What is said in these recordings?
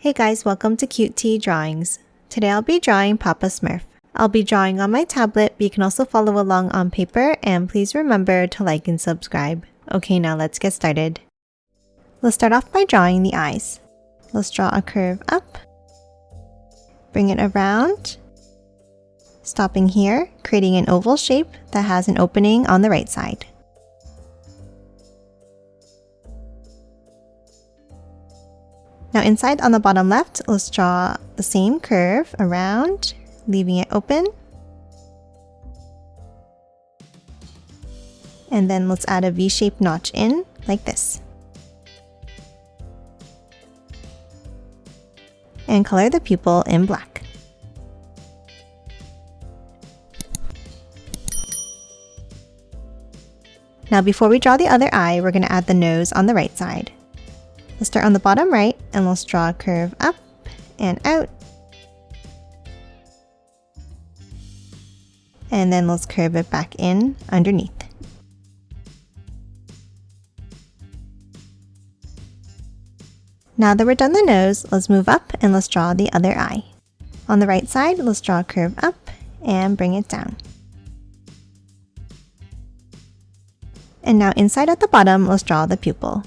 Hey guys, welcome to Cute Tea Drawings. Today I'll be drawing Papa Smurf. I'll be drawing on my tablet, but you can also follow along on paper, and please remember to like and subscribe. Okay, now let's get started. Let's start off by drawing the eyes. Let's draw a curve up, bring it around, stopping here, creating an oval shape that has an opening on the right side. Now inside on the bottom left, let's draw the same curve around, leaving it open. And then let's add a V-shaped notch in, like this. And color the pupil in black. Now before we draw the other eye, we're going to add the nose on the right side. Let's start on the bottom right and let's draw a curve up and out. And then let's curve it back in underneath. Now that we're done the nose, let's move up and let's draw the other eye. On the right side, let's draw a curve up and bring it down. And now inside at the bottom, let's draw the pupil.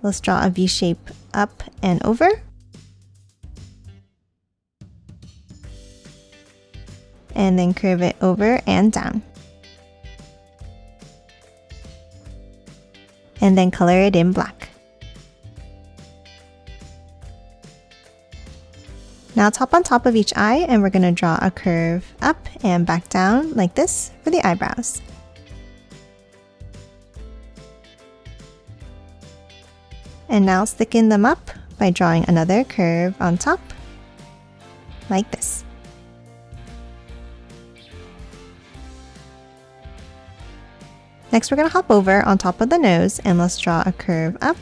Let's draw a V shape up and over. And then curve it over and down. And then color it in black. Now tap on top of each eye and we're going to draw a curve up and back down like this for the eyebrows. And now thicken them up by drawing another curve on top, like this. Next we're going to hop over on top of the nose and let's draw a curve up.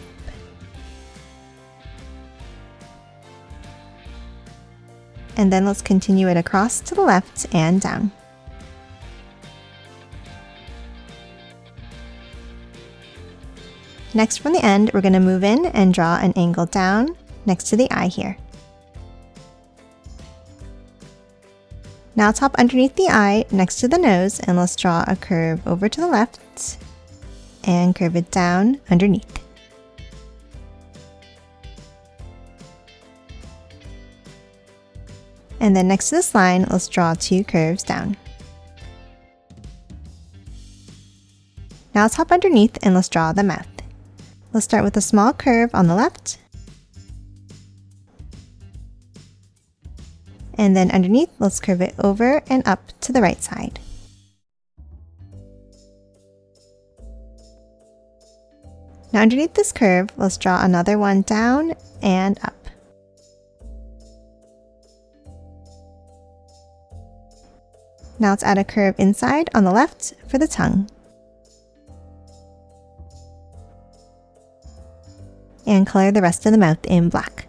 And then let's continue it across to the left and down. Next from the end, we're going to move in and draw an angle down next to the eye here. Now tap underneath the eye next to the nose and let's draw a curve over to the left and curve it down underneath. And then next to this line, let's draw two curves down. Now tap underneath and let's draw the mouth. Let's start with a small curve on the left. And then underneath, let's curve it over and up to the right side. Now underneath this curve, let's draw another one down and up. Now let's add a curve inside on the left for the tongue. And color the rest of the mouth in black.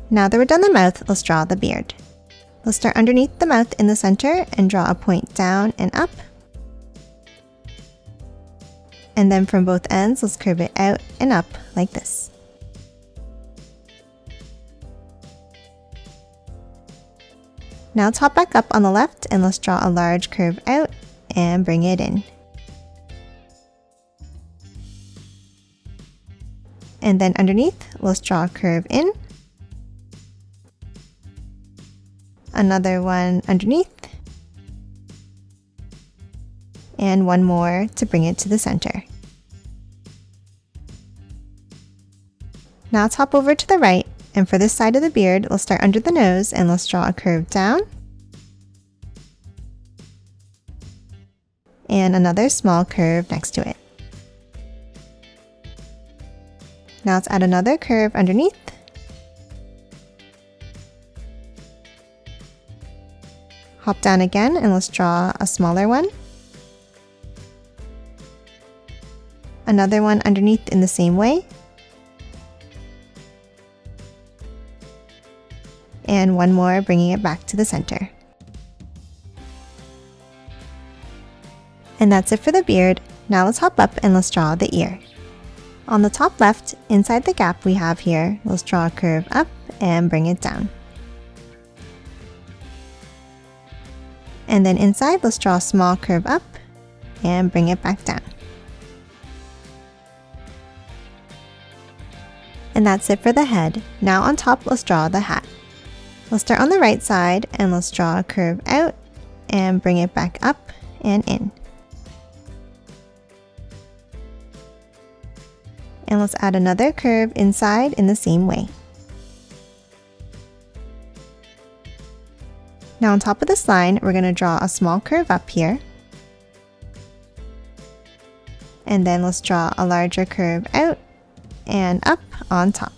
Now that we're done the mouth, let's draw the beard. Let's start underneath the mouth in the center and draw a point down and up. And then from both ends, let's curve it out and up like this. Now top back up on the left and let's draw a large curve out and bring it in. And then underneath, let's draw a curve in. Another one underneath. And one more to bring it to the center. Now let's hop over to the right, and for this side of the beard, let's start under the nose and let's draw a curve down. And another small curve next to it. Now let's add another curve underneath. Hop down again and let's draw a smaller one. Another one underneath in the same way. And one more bringing it back to the center. And that's it for the beard. Now let's hop up and let's draw the ear. On the top left, inside the gap we have here, let's draw a curve up and bring it down. And then inside, let's draw a small curve up and bring it back down. And that's it for the head. Now on top, let's draw the hat. Let's start on the right side and let's draw a curve out and bring it back up and in. And let's add another curve inside in the same way. Now on top of this line, we're going to draw a small curve up here. And then let's draw a larger curve out and up on top.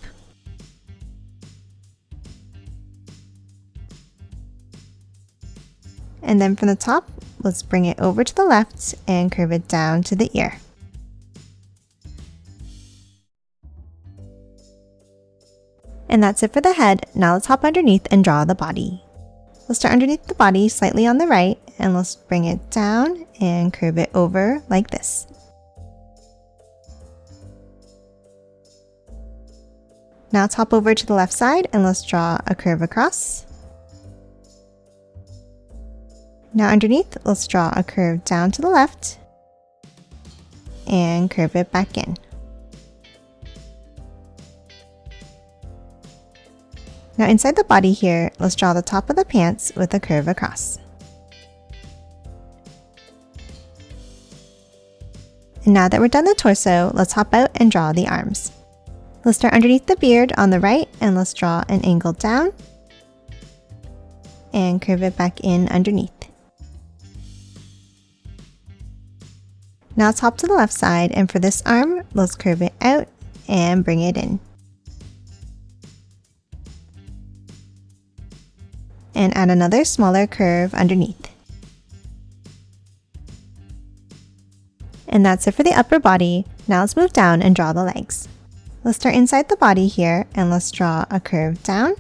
And then from the top, let's bring it over to the left and curve it down to the ear. And that's it for the head. Now let's hop underneath and draw the body. Let's start underneath the body slightly on the right and let's bring it down and curve it over like this. Now let's hop over to the left side and let's draw a curve across. Now underneath, let's draw a curve down to the left and curve it back in. Now inside the body here, let's draw the top of the pants with a curve across. And now that we're done the torso, let's hop out and draw the arms. Let's start underneath the beard on the right and let's draw an angle down and curve it back in underneath. Now let's hop to the left side and for this arm, let's curve it out and bring it in. And add another smaller curve underneath. And that's it for the upper body. Now let's move down and draw the legs. Let's start inside the body here and let's draw a curve down.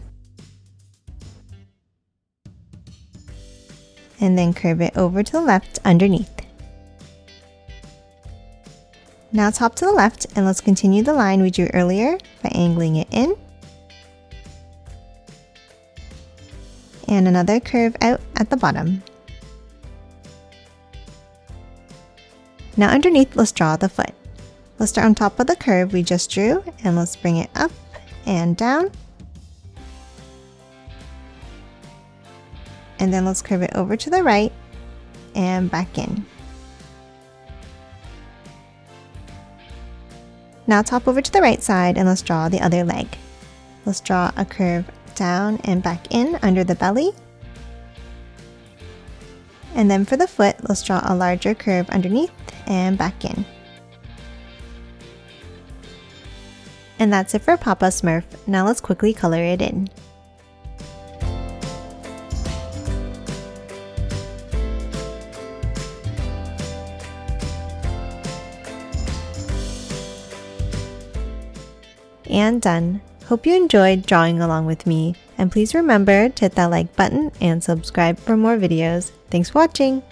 And then curve it over to the left underneath. Now let's hop to the left and let's continue the line we drew earlier by angling it in. And another curve out at the bottom. Now underneath, let's draw the foot. Let's start on top of the curve we just drew and let's bring it up and down. And then let's curve it over to the right and back in. Now top over to the right side and let's draw the other leg. Let's draw a curve down and back in under the belly. And then for the foot, let's draw a larger curve underneath and back in. And that's it for Papa Smurf. Now let's quickly color it in. And done. Hope you enjoyed drawing along with me, and please remember to hit that like button and subscribe for more videos. Thanks for watching!